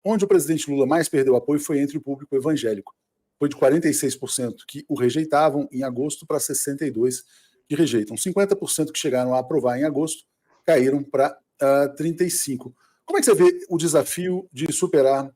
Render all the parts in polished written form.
Onde o presidente Lula mais perdeu apoio foi entre o público evangélico. Foi de 46% que o rejeitavam em agosto para 62% que rejeitam. 50% que chegaram a aprovar em agosto caíram para 35%. Como é que você vê o desafio de superar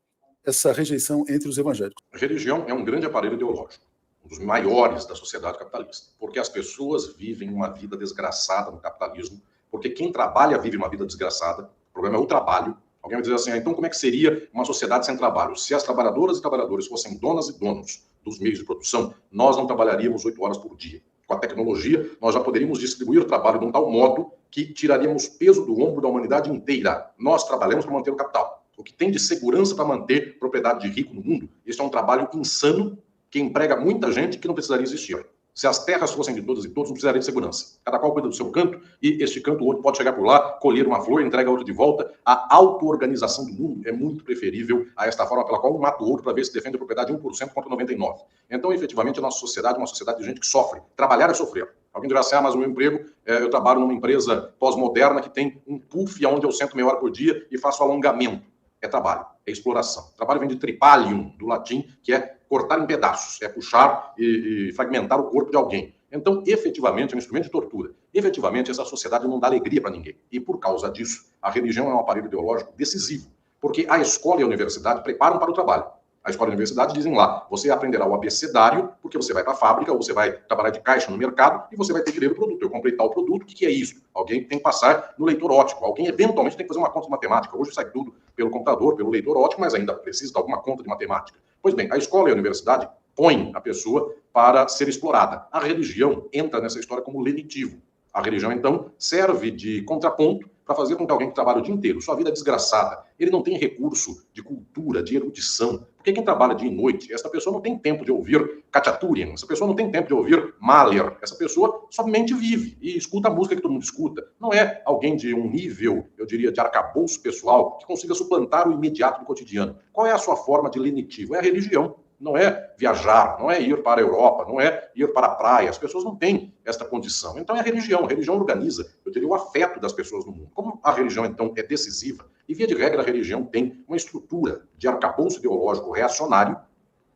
essa rejeição entre os evangélicos? A religião é um grande aparelho ideológico, um dos maiores da sociedade capitalista, porque as pessoas vivem uma vida desgraçada no capitalismo, porque quem trabalha vive uma vida desgraçada, o problema é o trabalho. Alguém vai dizer assim, então como é que seria uma sociedade sem trabalho? Se as trabalhadoras e trabalhadores fossem donas e donos dos meios de produção, nós não trabalharíamos 8 horas por dia. Com a tecnologia, nós já poderíamos distribuir o trabalho de um tal modo que tiraríamos peso do ombro da humanidade inteira. Nós trabalhamos para manter o capital. O que tem de segurança para manter propriedade de rico no mundo, isso é um trabalho insano que emprega muita gente que não precisaria existir. Se as terras fossem de todas e todos, não precisaria de segurança. Cada qual cuida do seu canto e este canto, o outro pode chegar por lá, colher uma flor, entrega a outra de volta. A auto-organização do mundo é muito preferível a esta forma pela qual um mata o outro para ver se defende a propriedade 1% contra 99%. Então, efetivamente, a nossa sociedade é uma sociedade de gente que sofre. Trabalhar é sofrer. Alguém dirá assim, mas o meu emprego, eu trabalho numa empresa pós-moderna que tem um puff onde eu sento meia hora por dia e faço alongamento. É trabalho, é exploração. Trabalho vem de tripalium, do latim, que é cortar em pedaços, é puxar e fragmentar o corpo de alguém. Então, efetivamente, é um instrumento de tortura. Efetivamente, essa sociedade não dá alegria para ninguém. E, por causa disso, a religião é um aparelho ideológico decisivo, porque a escola e a universidade preparam para o trabalho. A escola e a universidade dizem lá, você aprenderá o abecedário, porque você vai para a fábrica, ou você vai trabalhar de caixa no mercado, e você vai ter que ler o produto. Eu comprei tal produto, o que é isso? Alguém tem que passar no leitor óptico, alguém eventualmente tem que fazer uma conta de matemática. Hoje sai tudo pelo computador, pelo leitor óptico, mas ainda precisa de alguma conta de matemática. Pois bem, a escola e a universidade põem a pessoa para ser explorada. A religião entra nessa história como lenitivo. A religião, então, serve de contraponto para fazer com que alguém que trabalha o dia inteiro, sua vida é desgraçada, ele não tem recurso de cultura, de erudição. Porque quem trabalha dia e noite, essa pessoa não tem tempo de ouvir Khachaturian, essa pessoa não tem tempo de ouvir Mahler, essa pessoa somente vive e escuta a música que todo mundo escuta. Não é alguém de um nível, eu diria, de arcabouço pessoal, que consiga suplantar o imediato do cotidiano. Qual é a sua forma de lenitivo? É a religião. Não é viajar, não é ir para a Europa, não é ir para a praia. As pessoas não têm esta condição. Então é a religião. A religião organiza, eu diria, o afeto das pessoas no mundo. Como a religião, então, é decisiva, e via de regra a religião tem uma estrutura de arcabouço ideológico reacionário.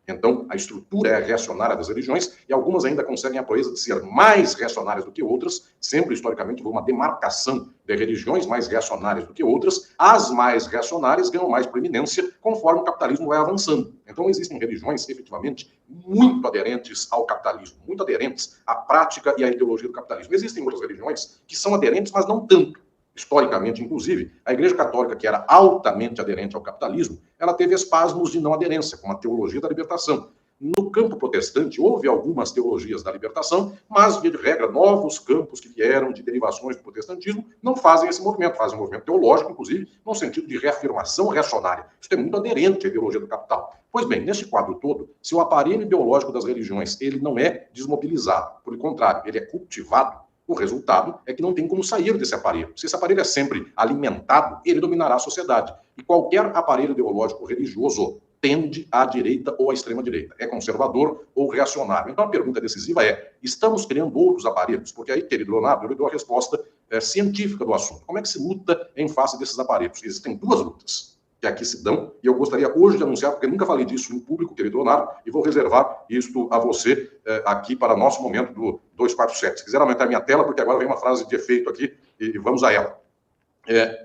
Então, a estrutura é reacionária das religiões e algumas ainda conseguem a proeza de ser mais reacionárias do que outras, sempre historicamente por uma demarcação de religiões mais reacionárias do que outras. As mais reacionárias ganham mais proeminência conforme o capitalismo vai avançando. Então, existem religiões, efetivamente, muito aderentes ao capitalismo, muito aderentes à prática e à ideologia do capitalismo. Existem outras religiões que são aderentes, mas não tanto. Historicamente, inclusive, a Igreja Católica, que era altamente aderente ao capitalismo, ela teve espasmos de não aderência, com a teologia da libertação. No campo protestante, houve algumas teologias da libertação, mas, via de regra, novos campos que vieram de derivações do protestantismo não fazem esse movimento, fazem um movimento teológico, inclusive, no sentido de reafirmação reacionária. Isso é muito aderente à ideologia do capital. Pois bem, neste quadro todo, se o aparelho ideológico das religiões ele não é desmobilizado, pelo contrário, ele é cultivado, o resultado é que não tem como sair desse aparelho. Se esse aparelho é sempre alimentado, ele dominará a sociedade. E qualquer aparelho ideológico religioso tende à direita ou à extrema-direita. É conservador ou reacionário. Então a pergunta decisiva é, estamos criando outros aparelhos? Porque aí, querido Leonardo, eu lhe dou a resposta científica do assunto. Como é que se luta em face desses aparelhos? Existem duas lutas que aqui se dão, e eu gostaria hoje de anunciar, porque nunca falei disso em público, querido Leonardo, e vou reservar isto a você aqui para nosso momento do 247. Se quiser aumentar a minha tela, porque agora vem uma frase de efeito aqui, e vamos a ela.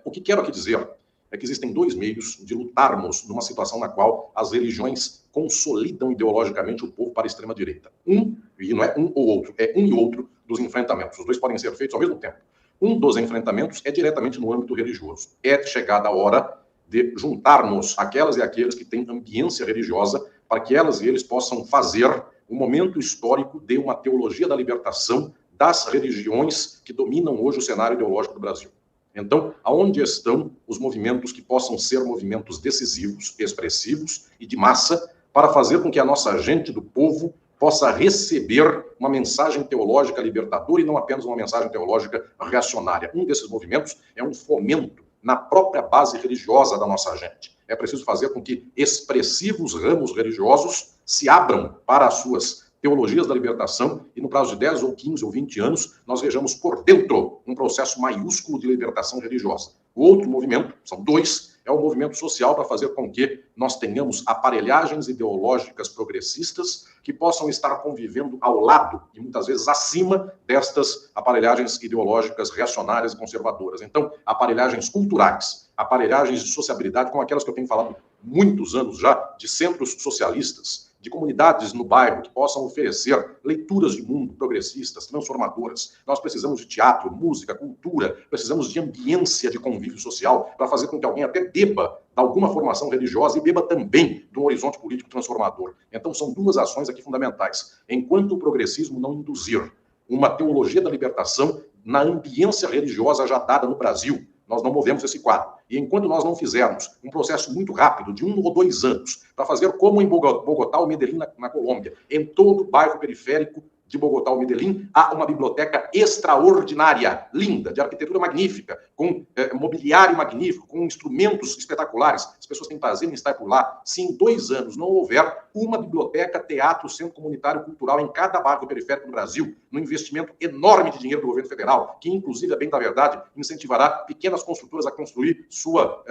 O que quero aqui dizer é que existem dois meios de lutarmos numa situação na qual as religiões consolidam ideologicamente o povo para a extrema-direita. E não é um ou outro, é um e outro dos enfrentamentos. Os dois podem ser feitos ao mesmo tempo. Um dos enfrentamentos é diretamente no âmbito religioso. É chegada a hora de juntarmos aquelas e aqueles que têm ambiência religiosa para que elas e eles possam fazer um momento histórico de uma teologia da libertação das religiões que dominam hoje o cenário ideológico do Brasil. Então, aonde estão os movimentos que possam ser movimentos decisivos, expressivos e de massa para fazer com que a nossa gente do povo possa receber uma mensagem teológica libertadora e não apenas uma mensagem teológica reacionária. Um desses movimentos é um fomento na própria base religiosa da nossa gente. É preciso fazer com que expressivos ramos religiosos se abram para as suas teologias da libertação e no prazo de 10 ou 15 ou 20 anos nós vejamos por dentro um processo maiúsculo de libertação religiosa. O outro movimento, são dois, é um movimento social para fazer com que nós tenhamos aparelhagens ideológicas progressistas que possam estar convivendo ao lado e muitas vezes acima destas aparelhagens ideológicas reacionárias e conservadoras. Então, aparelhagens culturais, aparelhagens de sociabilidade, como aquelas que eu tenho falado muitos anos já, de centros socialistas, de comunidades no bairro que possam oferecer leituras de mundo progressistas, transformadoras. Nós precisamos de teatro, música, cultura, precisamos de ambiência de convívio social para fazer com que alguém até beba de alguma formação religiosa e beba também de um horizonte político transformador. Então, são duas ações aqui fundamentais. Enquanto o progressismo não induzir uma teologia da libertação na ambiência religiosa já dada no Brasil, nós não movemos esse quadro. E enquanto nós não fizermos um processo muito rápido, de 1 ou 2 anos, para fazer como em Bogotá ou Medellín, na Colômbia, em todo o bairro periférico de Bogotá ou Medellín, há uma biblioteca extraordinária, linda, de arquitetura magnífica, com mobiliário magnífico, com instrumentos espetaculares. As pessoas têm prazer em estar por lá. Se em 2 anos não houver uma biblioteca, teatro, centro comunitário, cultural em cada bairro periférico do Brasil, no investimento enorme de dinheiro do governo federal, que inclusive, a bem da verdade, incentivará pequenas construtoras a construir sua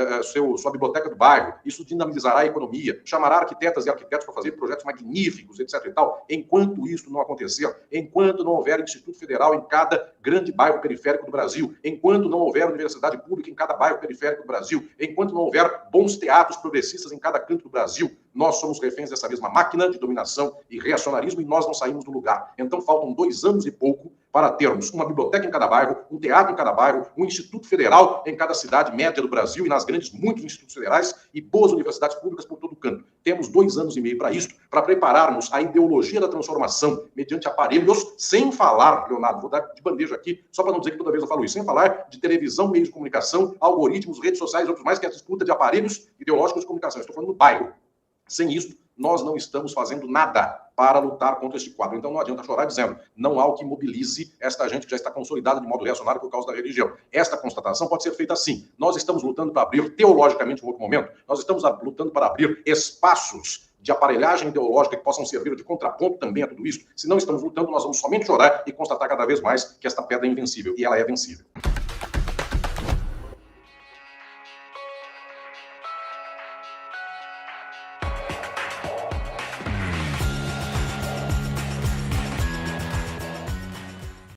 biblioteca do bairro. Isso dinamizará a economia, chamará arquitetas e arquitetos para fazer projetos magníficos, etc. e tal. Enquanto isso não acontecer, enquanto não houver Instituto Federal em cada grande bairro periférico do Brasil, enquanto não houver universidade pública em cada bairro periférico do Brasil, enquanto não houver bons teatros progressistas em cada canto do Brasil, nós somos reféns dessa mesma máquina de dominação e reacionarismo e nós não saímos do lugar. Então faltam 2 anos e pouco para termos uma biblioteca em cada bairro, um teatro em cada bairro, um Instituto Federal em cada cidade média do Brasil e nas grandes, muitos institutos federais e boas universidades públicas por todo canto. Temos 2 anos e meio para isso, para prepararmos a ideologia da transformação mediante aparelhos, sem falar, Leonardo, vou dar de bandeja aqui, só para não dizer que toda vez eu falo isso, sem falar de televisão, meios de comunicação, algoritmos, redes sociais e outros mais, que é a disputa de aparelhos ideológicos de comunicação. Estou falando do bairro. Sem isso, nós não estamos fazendo nada para lutar contra este quadro. Então não adianta chorar dizendo, não há o que mobilize esta gente que já está consolidada de modo reacionário por causa da religião. Esta constatação pode ser feita assim. Nós estamos lutando para abrir, teologicamente, em outro momento, nós estamos lutando para abrir espaços de aparelhagem ideológica que possam servir de contraponto também a tudo isso. Se não estamos lutando, nós vamos somente chorar e constatar cada vez mais que esta pedra é invencível. E ela é vencível.